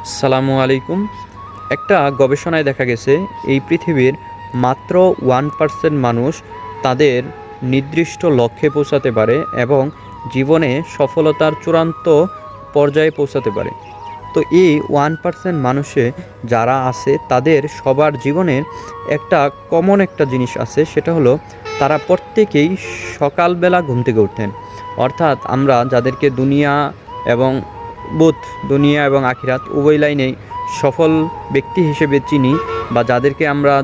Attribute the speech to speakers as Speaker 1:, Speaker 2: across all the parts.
Speaker 1: আসসালামু আলাইকুম। একটা গবেষণায় দেখা গেছে এই পৃথিবীর মাত্র 1% মানুষ তাদের নির্দিষ্ট লক্ষ্যে পৌঁছাতে পারে এবং জীবনে সফলতার চূড়ান্ত পর্যায়ে পৌঁছাতে পারে। তো এই 1% মানুষে যারা আছে তাদের সবার জীবনের একটা কমন একটা জিনিস আছে, সেটা হলো তারা প্রত্যেকেই সকালবেলা ঘুম থেকে ওঠেন। অর্থাৎ আমরা যাদেরকে দুনিয়া এবং দুনিয়া এবং আখিরাত উভয় লাইনেই সফল ব্যক্তি হিসেবে চিনি বা যাদেরকে আমরা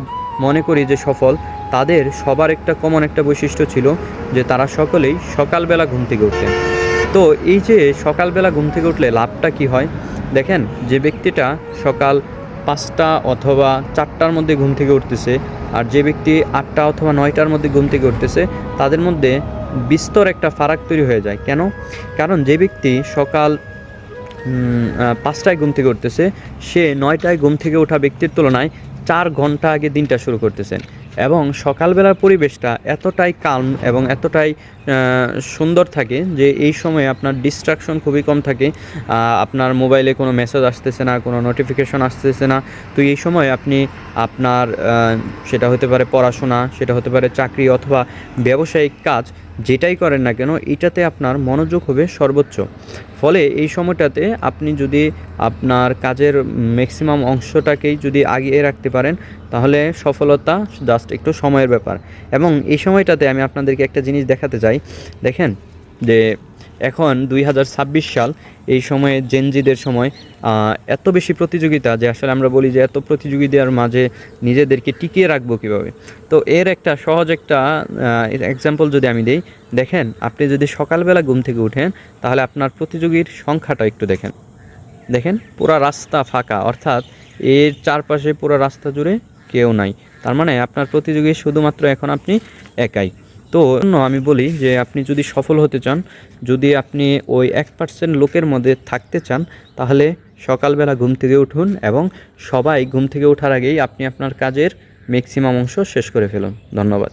Speaker 1: মনে করি যে সফল, তাদের সবার একটা কমন একটা বৈশিষ্ট্য ছিল যে তারা সকলেই সকালবেলা ঘুম থেকে উঠতেন। তো এই যে সকালবেলা ঘুম থেকে উঠলে লাভটা কি হয় দেখেন, যে ব্যক্তিটা সকাল 5টা অথবা 4টার মধ্যে ঘুম থেকে উঠতেছে আর যে ব্যক্তি 8টা অথবা 9টার মধ্যে ঘুম থেকে উঠতেছে, তাদের মধ্যে বিস্তর একটা ফারাক তৈরি হয়ে যায়। কেন? কারণ যে ব্যক্তি সকাল 5টায় ঘুম থেকে উঠতেছে, সে 9টায় ঘুম থেকে ওঠা ব্যক্তির তুলনায় 4 ঘন্টা আগে দিনটা শুরু করতেছেন। এবং সকালবেলার পরিবেশটা এতটাই কাল্ম এবং এতটাই সুন্দর থাকে যে এই সময়ে আপনার ডিস্ট্রাকশন খুবই কম থাকে। আপনার মোবাইলে কোনো মেসেজ আসতেছে না, কোনো নোটিফিকেশন আসতেছে না। তো এই সময় আপনি আপনার সেটা হতে পারে পড়াশোনা, সেটা হতে পারে চাকরি অথবা ব্যবসায়িক কাজ, যেটাই করেন না কেন এটাতে আপনার মনোযোগ হবে সর্বোচ্চ। ফলে এই সময়টাতে আপনি যদি আপনার কাজের ম্যাক্সিমাম অংশটাকেই যদি আগিয়ে রাখতে পারেন, তাহলে সফলতা জাস্ট একটু সময়ের ব্যাপার। এবং এই সময়টাতে আমি আপনাদেরকে একটা জিনিস দেখাতে চাই। দেখেন যে এখন 2026 সাল, এই সময়ে জেনজিদের সময় এত বেশি প্রতিযোগিতা যে আসলে আমরা বলি যে এত প্রতিযোগিতার মাঝে নিজেদেরকে টিকিয়ে রাখবো কীভাবে। তো এর একটা সহজ একটা এক্সাম্পল যদি আমি দিই, দেখেন আপনি যদি সকালবেলা ঘুম থেকে উঠেন তাহলে আপনার প্রতিযোগীর সংখ্যাটা একটু দেখেন। দেখেন পুরা রাস্তা ফাঁকা, অর্থাৎ এর চারপাশে পুরো রাস্তা জুড়ে কেউ নাই। তার মানে আপনার প্রতিযোগী শুধুমাত্র এখন আপনি একাই। তো আমি বলি যে আপনি যদি সফল হতে চান, যদি আপনি ওই 1% লোকের মধ্যে থাকতে চান, তাহলে সকালবেলা ঘুম থেকে উঠুন এবং সবাই ঘুম থেকে ওঠার আগেই আপনি আপনার কাজের ম্যাক্সিমাম অংশ শেষ করে ফেলুন। ধন্যবাদ।